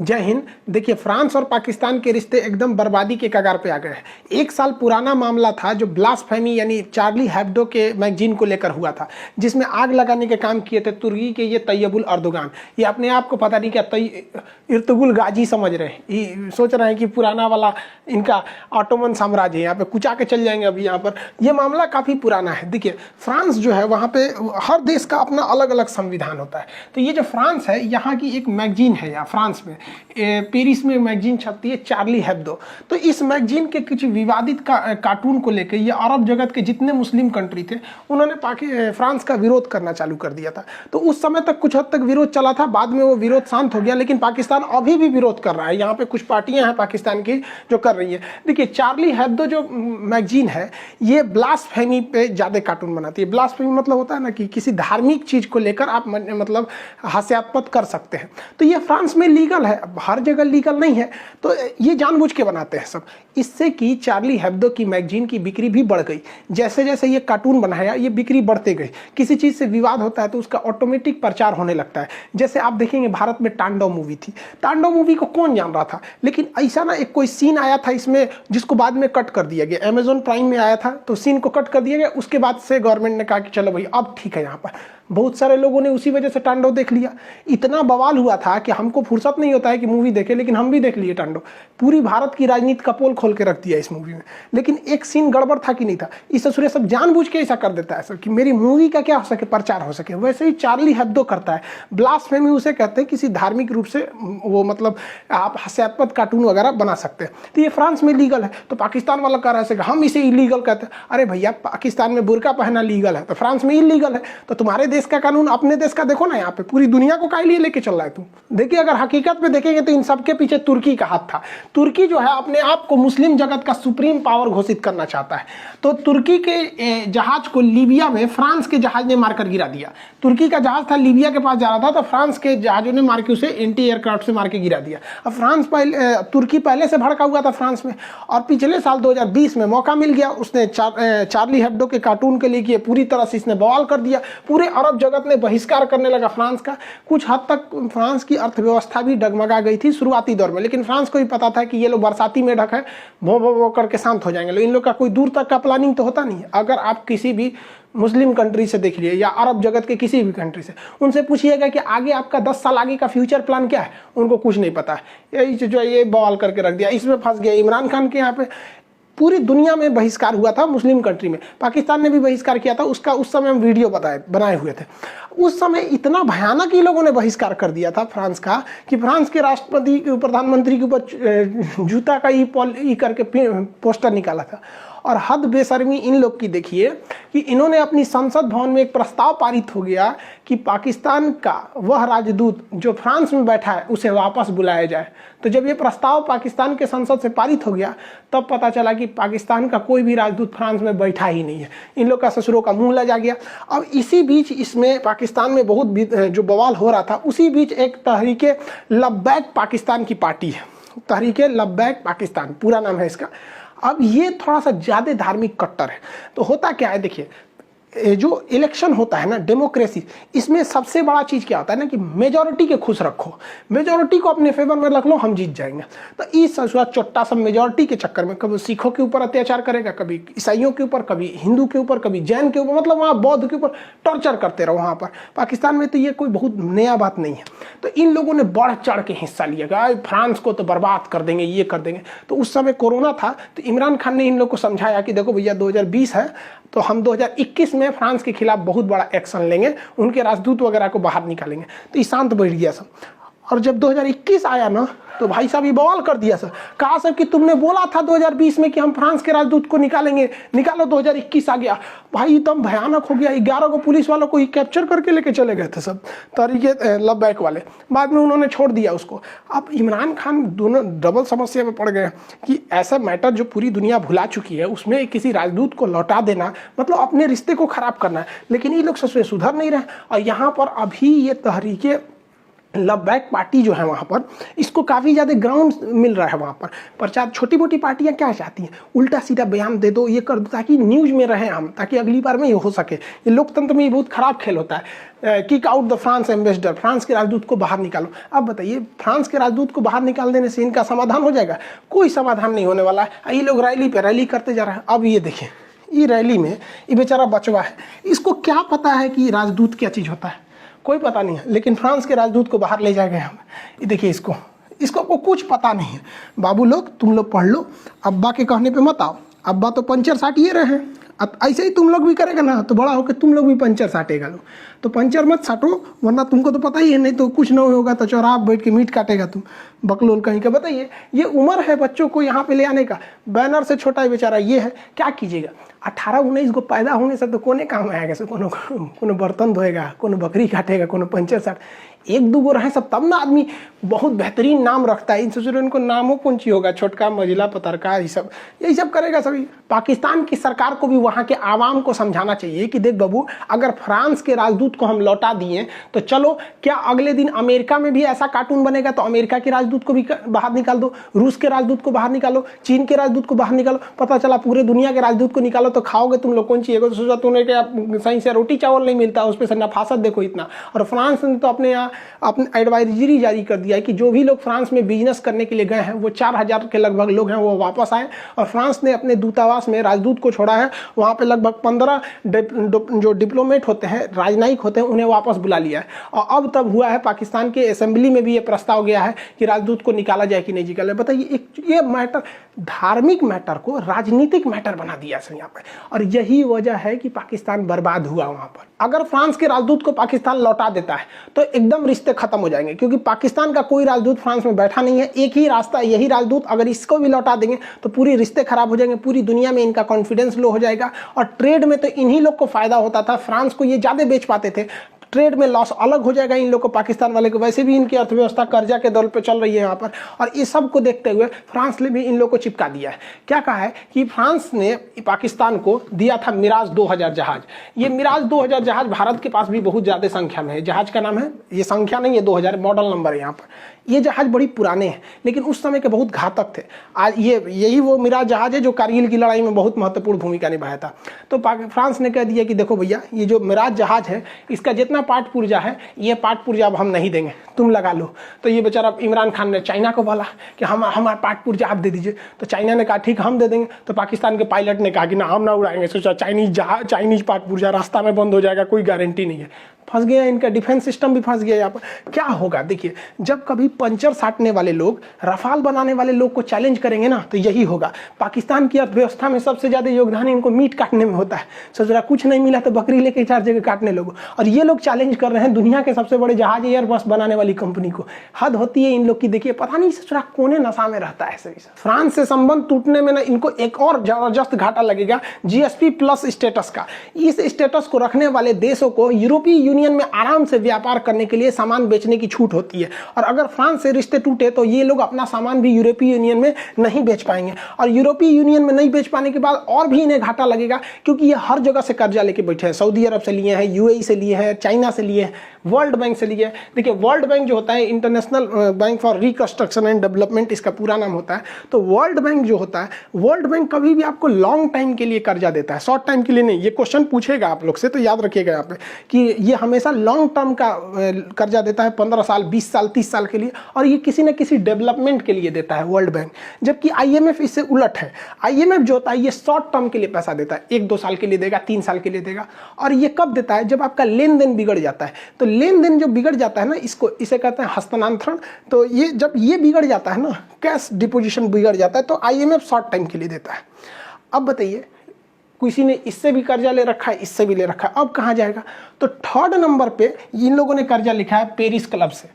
जय हिंद। देखिए, फ्रांस और पाकिस्तान के रिश्ते एकदम बर्बादी के कगार पे आ गए हैं। एक साल पुराना मामला था जो ब्लास्फेमी यानी चार्ली हेब्डो के मैगजीन को लेकर हुआ था, जिसमें आग लगाने के काम किए थे तुर्की के ये तैयबुल अर्दोगान। ये अपने आप को पता नहीं क्या इर्तुगुल गाजी समझ रहे हैं, ये सोच रहे हैं कि पुराना वाला इनका ऑटोमन साम्राज्य है, यहाँ पे कुचा के चल जाएंगे। अभी यहाँ पर ये मामला काफ़ी पुराना है। देखिए, फ्रांस जो है वहाँ पे हर देश का अपना अलग अलग संविधान होता है। तो ये जो फ्रांस है, यहाँ की एक मैगजीन है, यहाँ फ्रांस में पेरिस में मैगजीन छपती है चार्ली हेब्दो। तो इस मैगजीन के कुछ विवादित कार्टून को लेकर ये अरब जगत के जितने मुस्लिम कंट्री थे उन्होंने फ्रांस का विरोध करना चालू कर दिया था। तो उस समय तक कुछ हद तक विरोध चला था, बाद में वो विरोध शांत हो गया, लेकिन पाकिस्तान अभी भी विरोध कर रहा है। यहाँ पे कुछ पार्टियां हैं पाकिस्तान की जो कर रही है। देखिए, चार्ली हेब्दो जो मैगजीन है ये ब्लास्फेमी पे ज़्यादा कार्टून बनाती है। ब्लास्फेमी मतलब होता है ना कि किसी धार्मिक चीज़ को लेकर आप मतलब हास्यास्पद कर सकते हैं। तो ये फ्रांस में लीगल है, हर जगह लीगल नहीं है, तो ये जानबूझ के बनाते हैं सब। इससे कि चार्ली हेब्दो की मैगजीन की बिक्री भी बढ़ गई। जैसे जैसे ये कार्टून बनाया ये बिक्री बढ़ते गई। किसी चीज़ से विवाद होता है तो उसका ऑटोमेटिक प्रचार होने लगता है। जैसे आप देखेंगे भारत में तांडव मूवी थी, तांडव मूवी को कौन जान रहा था, लेकिन ऐसा ना एक कोई सीन आया था इसमें जिसको बाद में कट कर दिया गया। अमेजॉन प्राइम में आया था तो सीन को कट कर दिया गया। उसके बाद से गवर्नमेंट ने कहा कि चलो भाई अब ठीक है। यहाँ पर बहुत सारे लोगों ने उसी वजह से तांडव देख लिया। इतना बवाल हुआ था कि हमको फुर्सत नहीं होता है कि मूवी देखे, लेकिन हम भी देख लिए तांडव। पूरी भारत की राजनीति का पोल खोल के रख दिया इस मूवी में। लेकिन एक सीन गड़बड़ था कि नहीं था, इस ससुरे सब जानबूझ के ऐसा कर देता है सर कि मेरी मूवी का क्या हो सके, प्रचार हो सके। वैसे ही चार्ली हेब्दो करता है। ब्लास्फेमी उसे कहते हैं, किसी धार्मिक रूप से वो मतलब आप हास्यास्पद कार्टून वगैरह बना सकते हैं। तो ये फ्रांस में लीगल है, तो पाकिस्तान वाला कह रहा है कि हम इसे इलीगल कहते हैं। अरे भैया, पाकिस्तान में बुर्का पहनना लीगल है तो फ्रांस में इलीगल है, तो तुम्हारे देश का कानून अपने देश का देखो ना। यहाँ पे पूरी दुनिया को काहे लिए लेके चल रहा है तुम। देखिए, अगर हकीकत में देखेंगे तो इन सब के पीछे तुर्की का हाथ था। तुर्की जो है अपने आप को मुस्लिम जगत का सुप्रीम पावर घोषित करना चाहता है। तो तुर्की के जहाज को लीबिया में फ्रांस के जहाज ने मारकर गिरा दिया। तुर्की का जहाज था, लीबिया के पास जा रहा था, तो फ्रांस के जहाजों ने मार के उसे एंटी एयरक्राफ्ट से मार के गिरा दिया। अब तुर्की पहले से भड़का हुआ था फ्रांस में, और पिछले साल 2020 में मौका मिल गया। उसने चार्ली हेब्दो के कार्टून के लिए पूरी तरह से इसने बवाल कर दिया। पूरे अरब जगत ने बहिष्कार करने लगा फ्रांस का। कुछ हद तक फ्रांस की अर्थव्यवस्था भी डगमगा गई थी शुरुआती दौर में, लेकिन फ्रांस को भी पता था कि ये लोग बरसाती मेढक है, भो भो भो करके शांत हो जाएंगे। लेकिन इन लोग का कोई दूर तक का प्लानिंग तो होता नहीं। अगर आप किसी भी मुस्लिम कंट्री से देख लिए या अरब जगत के किसी भी कंट्री से, उनसे पूछिएगा कि आगे आपका 10 साल आगे का फ्यूचर प्लान क्या है, उनको कुछ नहीं पता है। यही जो है ये बवाल करके रख दिया, इसमें फंस गया। इमरान खान के यहाँ पे पूरी दुनिया में बहिष्कार हुआ था, मुस्लिम कंट्री में पाकिस्तान ने भी बहिष्कार किया था। उसका उस समय हम वीडियो बनाए हुए थे। उस समय इतना भयानक ही लोगों ने बहिष्कार कर दिया था फ्रांस का कि फ्रांस के राष्ट्रपति प्रधानमंत्री के ऊपर जूता का ई करके पोस्टर निकाला था। और हद बेशर्मी इन लोग की देखिए कि इन्होंने अपनी संसद भवन में एक प्रस्ताव पारित हो गया कि पाकिस्तान का वह राजदूत जो फ्रांस में बैठा है उसे वापस बुलाया जाए। तो जब ये प्रस्ताव पाकिस्तान के संसद से पारित हो गया तब पता चला कि पाकिस्तान का कोई भी राजदूत फ्रांस में बैठा ही नहीं है। इन लोग का ससुरों का मुंह लजा गया। अब इसी बीच इसमें पाकिस्तान में बहुत जो बवाल हो रहा था, उसी बीच एक तहरीके लब्बैक पाकिस्तान की पार्टी है। तहरीके लब्बैक पाकिस्तान पूरा नाम है इसका। अब ये थोड़ा सा ज़्यादा धार्मिक कट्टर है। तो होता क्या है, देखिए, जो इलेक्शन होता है ना, डेमोक्रेसी, इसमें सबसे बड़ा चीज़ क्या होता है ना कि मेजॉरिटी के खुश रखो, मेजॉरिटी को अपने फेवर में रख लो, हम जीत जाएंगे। तो इस चोट्टा सब मेजॉरिटी के चक्कर में कभी सिखों के ऊपर अत्याचार करेगा, कभी ईसाइयों के ऊपर, कभी हिंदू के ऊपर, कभी जैन के ऊपर, मतलब वहाँ बौद्ध के ऊपर टॉर्चर करते रहो। वहाँ पर पाकिस्तान में तो ये कोई बहुत नया बात नहीं है। तो इन लोगों ने बढ़ चढ़ के हिस्सा लिया कि फ्रांस को तो बर्बाद कर देंगे, ये कर देंगे। तो उस समय कोरोना था, तो इमरान खान ने इन लोग को समझाया कि देखो भैया 2020 है तो हम 2021 में फ्रांस के खिलाफ बहुत बड़ा एक्शन लेंगे, उनके राजदूत वगैरह को बाहर निकालेंगे। तो ये शांत बैठ गया सब। और जब 2021 आया ना तो भाई साहब ये बवाल कर दिया सर। कहा सर कि तुमने बोला था 2020 में कि हम फ्रांस के राजदूत को निकालेंगे, निकालो। 2021 आ गया भाई, एकदम भयानक हो गया। 11 को पुलिस वालों को ही कैप्चर करके लेके चले गए थे सब तरीके लब्बैक वाले। बाद में उन्होंने छोड़ दिया उसको। अब इमरान खान दोनों डबल समस्या में पड़ गए कि ऐसा मैटर जो पूरी दुनिया भुला चुकी है उसमें किसी राजदूत को लौटा देना मतलब अपने रिश्ते को खराब करना है। लेकिन ये लोग ससुरे सुधर नहीं रहे। और यहाँ पर अभी ये तहरीके लबैक पार्टी जो है वहाँ पर, इसको काफ़ी ज़्यादा ग्राउंड मिल रहा है वहाँ पर प्रचार। छोटी मोटी पार्टियाँ क्या चाहती हैं, उल्टा सीधा बयान दे दो, ये कर दो, ताकि न्यूज़ में रहें हम, ताकि अगली बार में ये हो सके। ये लोकतंत्र में ये बहुत खराब खेल होता है। Kick out the France ambassador, France के राजदूत को बाहर निकालो। अब बताइए, फ्रांस के राजदूत को बाहर निकाल देने से इनका समाधान हो जाएगा? कोई समाधान नहीं होने वाला है। ये लोग रैली पे रैली करते जा रहे हैं। अब ये देखिए, ये रैली में ये बेचारा बचवा है, इसको क्या पता है कि राजदूत क्या चीज़ होता है? कोई पता नहीं है, लेकिन फ्रांस के राजदूत को बाहर ले जाए गए हम। ये देखिए, इसको कुछ पता नहीं है। बाबू लोग, तुम लोग पढ़ लो, अब्बा के कहने पे मत आओ। अब्बा तो पंचर साटिए रहे हैं, अब ऐसे ही तुम लोग भी करेगा ना तो बड़ा होकर तुम लोग भी पंचर साटेगा। लो तो पंचर मत साटो, वरना तुमको तो पता ही है, नहीं तो कुछ नहीं होगा तो चौराहा बैठ के मीट काटेगा तुम, बकलोल कहीं का। बताइए, ये उम्र है बच्चों को यहाँ पे ले आने का। बैनर से छोटा ही बेचारा ये है, क्या कीजिएगा? 18-19 को पैदा होने से तो कोने काम आएगा से, कोनो बर्तन धोएगा, कोनो बकरी काटेगा, कोनो पंचर साट, एक दो गो रहे सब तब ना आदमी बहुत बेहतरीन नाम रखता है। इन सोचो इनको नामों कौन ची होगा, छोटका मझिला पतरका, यही सब करेगा सभी। पाकिस्तान की सरकार को भी वहाँ के आवाम को समझाना चाहिए कि देख बाबू, अगर फ्रांस के राजदूत को हम लौटा दिए तो चलो, क्या अगले दिन अमेरिका में भी ऐसा कार्टून बनेगा तो अमेरिका के राजदूत को भी बाहर निकाल दो, रूस के राजदूत को बाहर निकालो, चीन के राजदूत को बाहर निकालो, पता चला पूरे दुनिया के राजदूत को निकालो तो खाओगे तुम लोग कौन चाहिए? तो सोचा तुमने क्या सही से रोटी चावल नहीं मिलता, उस पर से नफासत देखो इतना। और फ्रांस ने तो अपने यहाँ अपने एडवाइजरी जारी कर दिया है कि जो भी लोग फ्रांस में बिजनेस करने के लिए गए हैं, वो 4000 के लगभग लोग हैं, वो वापस आए। और फ्रांस ने अपने दूतावास में राजदूत को छोड़ा है, वहाँ पे लगभग 15 जो डिप्लोमेट होते हैं, राजनयिक होते हैं, उन्हें वापस बुला लिया है। और अब तब हुआ है पाकिस्तान के असेंबली में भी ये प्रस्ताव गया है कि राजदूत को निकाला जाए कि नहीं निकाला। बताइए, ये मैटर, धार्मिक मैटर को राजनीतिक मैटर बना दिया है यहाँ पर। और यही वजह है कि पाकिस्तान बर्बाद हुआ वहाँ पर। अगर फ्रांस के राजदूत को पाकिस्तान लौटा देता है तो एकदम रिश्ते खत्म हो जाएंगे, क्योंकि पाकिस्तान का कोई राजदूत फ्रांस में बैठा नहीं है। एक ही रास्ता है, यही राजदूत। अगर इसको भी लौटा देंगे तो पूरी रिश्ते खराब हो जाएंगे, पूरी दुनिया में इनका कॉन्फिडेंस लो हो जाएगा। और ट्रेड में तो इन्हीं लोग को फायदा होता था, फ्रांस को ये ज्यादा बेच पाते थे। ट्रेड में लॉस अलग हो जाएगा इन लोग को, पाकिस्तान वाले को। वैसे भी इनकी अर्थव्यवस्था कर्जा के दौर पे चल रही है यहाँ पर। और इस सब को देखते हुए फ्रांस ने भी इन लोग को चिपका दिया है। क्या कहा है कि फ्रांस ने पाकिस्तान को दिया था मिराज 2000 जहाज। ये मिराज 2000 जहाज भारत के पास भी बहुत ज़्यादा संख्या में है। जहाज का नाम है, ये संख्या नहीं है, 2000 मॉडल नंबर है यहाँ पर। ये जहाज बड़ी पुराने हैं, लेकिन उस समय के बहुत घातक थे। आज यही वो मिराज जहाज है जो कारगिल की लड़ाई में बहुत महत्वपूर्ण भूमिका निभाया था। तो फ्रांस ने कह दिया कि देखो भैया, ये जो मिराज जहाज है, इसका जितना पार्ट पुर्जा है, ये पार्ट पुर्जा अब हम नहीं देंगे, तुम लगा लो। तो ये बेचारा इमरान खान ने चाइना को बोला कि हमारा पार्ट पुर्जा आप दे दीजिए। तो चाइना ने कहा ठीक, हम दे देंगे। तो पाकिस्तान के पायलट ने कहा कि ना, हम ना उड़ाएंगे। सोचा चाइनीज पार्ट पुर्जा रास्ता में बंद हो जाएगा, कोई गारंटी नहीं है। फंस गया, इनका डिफेंस सिस्टम भी फंस गया यहाँ पर। क्या होगा देखिए, जब कभी पंचर साटने वाले लोग रफाल बनाने वाले लोग को चैलेंज करेंगे ना, तो यही होगा। पाकिस्तान की अर्थव्यवस्था में सबसे ज्यादा योगदान इनको मीट काटने में होता है। सोच रहा कुछ नहीं मिला तो बकरी लेके 4 जगह काटने लोगों। और ये लोग चैलेंज कर रहे हैं दुनिया के सबसे बड़े जहाज एयरबस बनाने वाली कंपनी को। हद होती है इन लोग की। देखिए, पता नहीं सोच रहा कोने नशा में रहता है। फ्रांस से संबंध टूटने में ना इनको एक और जबरदस्त घाटा लगेगा, GSP+ स्टेटस का। इस स्टेटस को रखने वाले देशों को यूरोपीय यूनियन में आराम से व्यापार करने के लिए सामान बेचने की छूट होती है। और अगर फ्रांस से रिश्ते टूटे तो ये लोग अपना सामान भी यूरोपीय यूनियन में नहीं बेच पाएंगे। और यूरोपीय यूनियन में नहीं बेच पाने के बाद और भी इन्हें घाटा लगेगा, क्योंकि ये हर जगह से कर्जा लेके बैठे हैं। सऊदी अरब से लिए हैं, UAE से लिए हैं, चाइना से लिए हैं, वर्ल्ड बैंक से लिए हैं। देखिए, वर्ल्ड बैंक जो होता है, international bank for reconstruction and development इसका पूरा नाम होता है। तो वर्ल्ड बैंक जो होता है, वर्ल्ड बैंक कभी भी आपको लॉन्ग टाइम के लिए कर्जा देता है, शॉर्ट टाइम के लिए नहीं। ये क्वेश्चन पूछेगा आप लोग से, तो याद रखिएगा यहाँ पे कि ये हमेशा लॉन्ग टर्म का कर्जा देता है, 15 साल, 20 साल, 30 साल के लिए। और ये किसी न किसी डेवलपमेंट के लिए देता है वर्ल्ड बैंक। जबकि IMF इससे उलट है। IMF जो होता है, ये शॉर्ट टर्म के लिए पैसा देता है, 1-2 साल के लिए देगा, 3 साल के लिए देगा। और ये कब देता है? जब आपका लेन देन बिगड़ जाता है। तो लेन देन जो बिगड़ जाता है ना, इसे कहते हैं हस्तांतरण। तो ये जब ये बिगड़ जाता है ना, कैश डिपोजिशन बिगड़ जाता है, तो IMF शॉर्ट टाइम के लिए देता है। अब बताइए, किसी ने इससे भी कर्जा ले रखा है, इससे भी ले रखा है, अब कहाँ जाएगा? तो 3rd नंबर पे इन लोगों ने कर्जा लिखा है पेरिस क्लब से।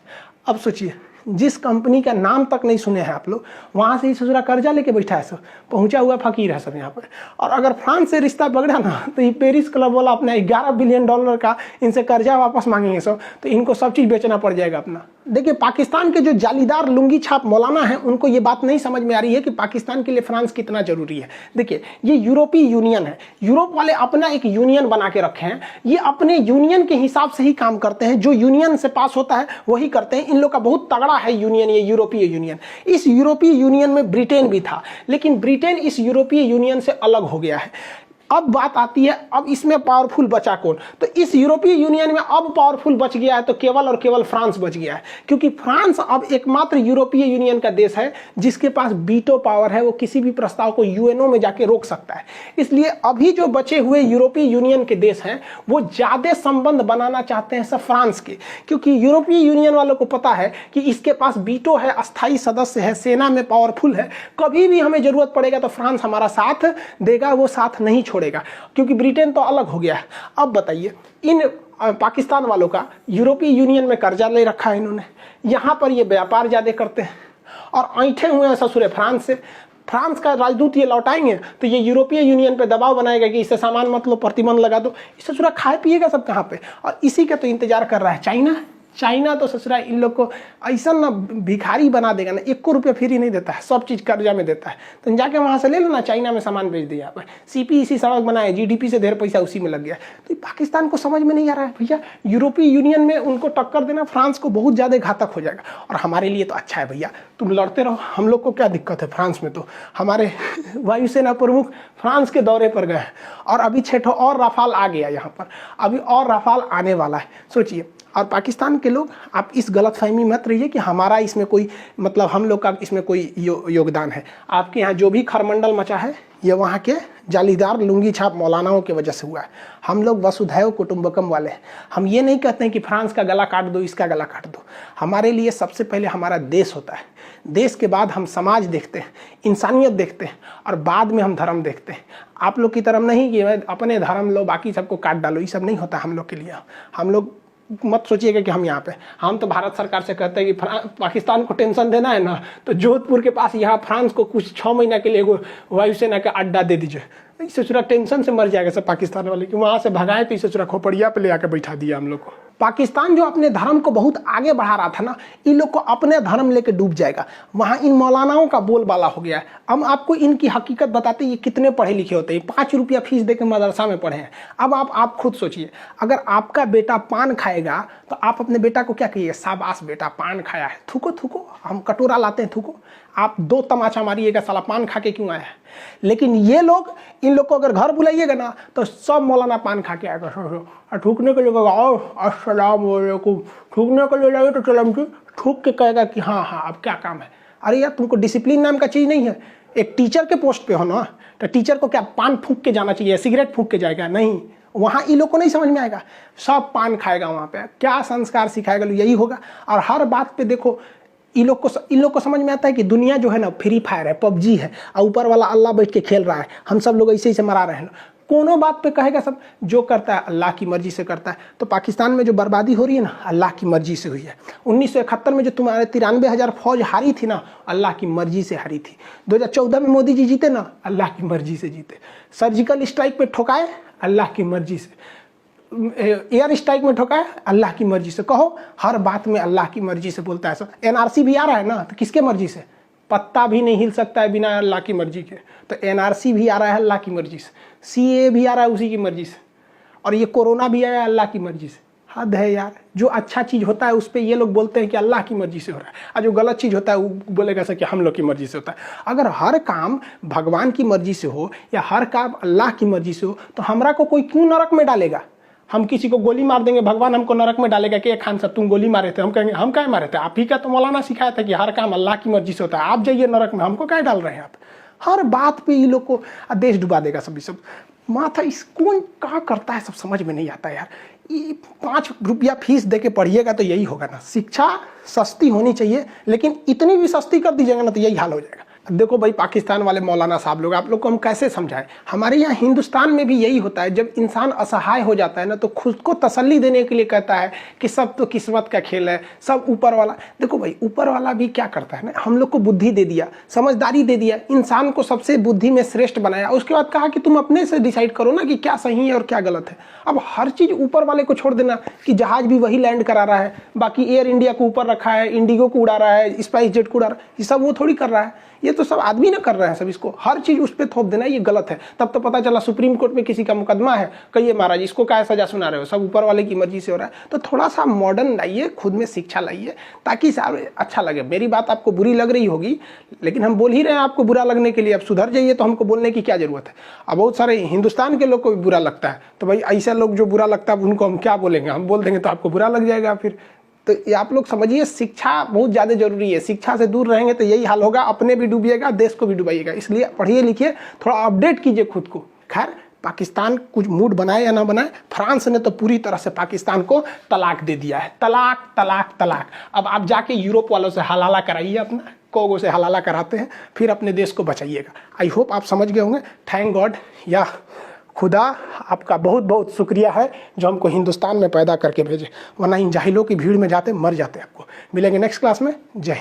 अब सोचिए, जिस कंपनी का नाम तक नहीं सुने हैं आप लोग, वहाँ से ही ससुरा कर्जा लेके बैठा है सब, पहुँचा हुआ फकीर है सब यहाँ पर। और अगर फ्रांस से रिश्ता बिगड़ा ना तो ये पेरिस क्लब वाला अपना $11 बिलियन का इनसे कर्जा वापस मांगेंगे सब, तो इनको सब चीज़ बेचना पड़ जाएगा अपना। देखिए, पाकिस्तान के जो जालीदार लुंगी छाप मौलाना हैं उनको ये बात नहीं समझ में आ रही है कि पाकिस्तान के लिए फ्रांस कितना जरूरी है। देखिए, ये यूरोपीय यूनियन है, यूरोप वाले अपना एक यूनियन बना के रखे हैं, ये अपने यूनियन के हिसाब से ही काम करते हैं, जो यूनियन से पास होता है वही करते हैं। इन लोग का बहुत तगड़ा है यूनियन, ये यूरोपीय यूनियन। इस यूरोपीय यूनियन में ब्रिटेन भी था, लेकिन ब्रिटेन इस यूरोपीय यूनियन से अलग हो गया है। अब बात आती है, अब इसमें पावरफुल बचा कौन? तो इस यूरोपीय यूनियन में अब पावरफुल बच गया है तो केवल और केवल फ्रांस बच गया है, क्योंकि फ्रांस अब एकमात्र यूरोपीय यूनियन का देश है जिसके पास वीटो पावर है, वो किसी भी प्रस्ताव को यूएनओ में जाके रोक सकता है। इसलिए अभी जो बचे हुए यूरोपीय यूनियन के देश हैं वो ज्यादा संबंध बनाना चाहते हैं सब फ्रांस के, क्योंकि यूरोपीय यूनियन वालों को पता है कि इसके पास वीटो है, अस्थायी सदस्य है, सेना में पावरफुल है, कभी भी हमें जरूरत पड़ेगा तो फ्रांस हमारा साथ देगा, वो साथ नहीं छोड़ेगा, क्योंकि ब्रिटेन तो अलग हो गया है। अब बताइए, इन पाकिस्तान वालों का यूरोपीय यूनियन में कर्जा ले रखा है इन्होंने, यहाँ पर ये व्यापार ज्यादा करते हैं और ऐंठे हुए हैं ससुरे फ्रांस से। फ्रांस का राजदूत ये लौटाएंगे तो ये यूरोपीय यूनियन पे दबाव बनाएगा कि इससे सामान मत लो, प्रतिबंध लगा दो। इस ससुरा खाए पिएगा सब कहाँ पे? और इसी का तो इंतजार कर रहा है चाइना। चाइना तो ससुरा इन लोग को ऐसा ना भिखारी बना देगा ना, 1 रुपया फ्री नहीं देता है, सब चीज़ कर्जा में देता है। तो जाके वहाँ से ले लो ना, चाइना में सामान बेच दिया आप, सीपी इसी सड़क बनाए, जीडीपी से ढेर पैसा उसी में लग गया। तो पाकिस्तान को समझ में नहीं आ रहा है भैया, यूरोपीय यूनियन में उनको टक्कर देना फ्रांस को बहुत ज़्यादा घातक हो जाएगा। और हमारे लिए तो अच्छा है भैया, तुम लड़ते रहो, हम लोग को क्या दिक्कत है। फ्रांस में तो हमारे वायुसेना प्रमुख फ्रांस के दौरे पर गए और अभी 6 और राफाल आ गया यहाँ पर, अभी और राफाल आने वाला है, सोचिए। और पाकिस्तान के लोग, आप इस गलतफहमी मत रहिए कि हमारा इसमें कोई मतलब हम लोग का इसमें कोई योगदान है। आपके यहाँ जो भी खरमंडल मचा है ये वहाँ के जालीदार लुंगी छाप मौलानाओं की वजह से हुआ है। हम लोग वसुधैव कुटुंबकम वाले हैं। हम ये नहीं कहते हैं कि फ्रांस का गला काट दो, इसका गला काट दो। हमारे लिए सबसे पहले हमारा देश होता है, देश के बाद हम समाज देखते हैं, इंसानियत देखते हैं, और बाद में हम धर्म देखते हैं। आप लोग की तरफ नहीं कि अपने धर्म लो बाकी सबको काट डालो, ये सब नहीं होता हम लोग के लिए। हम लोग मत सोचिएगा कि हम यहाँ पे, हम तो भारत सरकार से कहते हैं कि पाकिस्तान को टेंशन देना है ना तो जोधपुर के पास यहाँ फ्रांस को कुछ 6 महीना के लिए एगो वायुसेना का अड्डा दे दीजिए। इससे चुरा टेंशन से मर जाएगा सब पाकिस्तान वाले कि वहाँ से भगाए, तो इससे चुरा खोपड़िया पे ले आकर बैठा दिया हम लोग को। पाकिस्तान जो अपने धर्म को बहुत आगे बढ़ा रहा था ना, इन लोग को अपने धर्म लेके डूब जाएगा। वहाँ इन मौलानाओं का बोलबाला हो गया है। अब आपको इनकी हकीकत बताते ये कितने पढ़े लिखे होते हैं। 5 रुपया फीस देकर मदरसा में पढ़े हैं। अब आप खुद सोचिए, अगर आपका बेटा पान खाएगा तो आप अपने बेटा को क्या कहिएगा? शाबाश बेटा पान खाया है, थूको थूको, हम कटोरा लाते हैं थूको। आप 2 तमाचा मारिएगा, साला पान खा के क्यों आया है। लेकिन ये लोग, इन लोग को अगर घर बुलाइएगा ना तो सब मौलाना पान खा के आएगा। थूकने के लिए आओ अस्सलाम वालेकुम, थूकने के लिए जाइए तो चलम जी थूक के कहेगा कि हाँ हाँ अब क्या काम है। अरे यार, तुमको डिसिप्लिन नाम का चीज़ नहीं है। एक टीचर के पोस्ट पे हो ना, तो टीचर को क्या पान फूंक के जाना चाहिए, सिगरेट फूंक के जाएगा? नहीं, वहाँ इन लोग को नहीं समझ में आएगा। सब पान खाएगा, वहाँ पे क्या संस्कार सिखाएगा, यही होगा। और हर बात पे देखो, इन लोग को समझ में आता है कि दुनिया जो है ना फ्री फायर है, पबजी है, और ऊपर वाला अल्लाह बैठ के खेल रहा है, हम सब लोग ऐसे ही से मरा रहे हैं। कोनो बात पे कहेगा सब जो करता है अल्लाह की मर्जी से करता है। तो पाकिस्तान में जो बर्बादी हो रही है ना, अल्लाह की मर्जी से हुई है। 1971 में जो तुम्हारे 93,000 फौज हारी थी ना, अल्लाह की मर्जी से हारी थी। 2014 में मोदी जी जीते ना, अल्लाह की मर्जी से जीते। सर्जिकल स्ट्राइक पे ठोकाए, अल्लाह की मर्जी से। एयर स्ट्राइक में ठोका है, अल्लाह की मर्जी से। कहो, हर बात में अल्लाह की मर्जी से बोलता है सब। एनआरसी भी आ रहा है ना, तो किसके मर्जी से? पत्ता भी नहीं हिल सकता है बिना अल्लाह की मर्जी के। तो एनआरसी भी आ रहा है अल्लाह की मर्जी से, सीए भी आ रहा है उसी की मर्जी से, और ये कोरोना भी आया अल्लाह की मर्जी से। हद है यार। जो अच्छा चीज़ होता है उस पर ये लोग बोलते हैं कि अल्लाह की मर्जी से हो रहा है, और जो गलत चीज़ होता है वो बोलेगा सर कि हम लोग की मर्जी से होता है। अगर हर काम भगवान की मर्जी से हो या हर काम अल्लाह की मर्जी से हो, तो हमरा को कोई क्यों नरक में डालेगा? हम किसी को गोली मार देंगे, भगवान हमको नरक में डालेगा कि खान साहब तुम गोली मारे थे। हम कहेंगे हम क्या मारे थे? आप ही का तो मौलाना सिखाया था कि हर काम अल्लाह की मर्जी से होता है, आप जाइए नरक में, हमको क्या डाल रहे हैं आप? हर बात पे ये लोग को देश डुबा देगा सब। सब माथा इस कौन कहाँ करता है, सब समझ में नहीं आता यार। 5 रुपया फीस दे के पढ़िएगा तो यही होगा ना। शिक्षा सस्ती होनी चाहिए, लेकिन इतनी भी सस्ती कर दीजिएगा ना तो यही हाल हो जाएगा। देखो भाई पाकिस्तान वाले मौलाना साहब लोग, आप लोग को हम कैसे समझाएं। हमारे यहाँ हिंदुस्तान में भी यही होता है, जब इंसान असहाय हो जाता है ना तो खुद को तसल्ली देने के लिए कहता है कि सब तो किस्मत का खेल है, सब ऊपर वाला। देखो भाई ऊपर वाला भी क्या करता है ना, हम लोग को बुद्धि दे दिया, समझदारी दे दिया, इंसान को सबसे बुद्धि में श्रेष्ठ बनाया, उसके बाद कहा कि तुम अपने से डिसाइड करो ना कि क्या सही है और क्या गलत है। अब हर चीज़ ऊपर वाले को छोड़ देना कि जहाज भी वही लैंड करा रहा है, बाकी एयर इंडिया को ऊपर रखा है, इंडिगो को उड़ा रहा है, स्पाइस जेट को उड़ा रहा है, ये सब वो थोड़ी कर रहा है, ये तो सब आदमी ना कर रहे हैं सब। इसको हर चीज उस पर थोप देना ये गलत है। तब तो पता चला सुप्रीम कोर्ट में किसी का मुकदमा है, कहिए महाराज इसको क्या सजा सुना रहे हो, सब ऊपर वाले की मर्जी से हो रहा है। तो थोड़ा सा मॉडर्न लाइए, खुद में शिक्षा लाइए, ताकि साहब अच्छा लगे। मेरी बात आपको बुरी लग रही होगी, लेकिन हम बोल ही रहे हैं आपको बुरा लगने के लिए। अब सुधर जाइए तो हमको बोलने की क्या जरूरत है। अब बहुत सारे हिंदुस्तान के लोग को भी बुरा लगता है, तो भाई ऐसे लोग जो बुरा लगता है उनको हम क्या बोलेंगे, हम बोल देंगे तो आपको बुरा लग जाएगा फिर। तो ये आप लोग समझिए, शिक्षा बहुत ज़्यादा जरूरी है। शिक्षा से दूर रहेंगे तो यही हाल होगा, अपने भी डूबिएगा, देश को भी डुबाइएगा। इसलिए पढ़िए लिखिए, थोड़ा अपडेट कीजिए खुद को। खैर पाकिस्तान कुछ मूड बनाए या ना बनाए, फ्रांस ने तो पूरी तरह से पाकिस्तान को तलाक दे दिया है। तलाक तलाक तलाक। अब आप जाके यूरोप वालों से हलाला कराइए, अपना कोगो से हलाला कराते हैं, फिर अपने देश को बचाइएगा। आई होप आप समझ गए होंगे। थैंक गॉड या खुदा, आपका बहुत बहुत शुक्रिया है जो हमको हिंदुस्तान में पैदा करके भेजे, वरना इन जाहिलों की भीड़ में जाते मर जाते। आपको मिलेंगे नेक्स्ट क्लास में। जय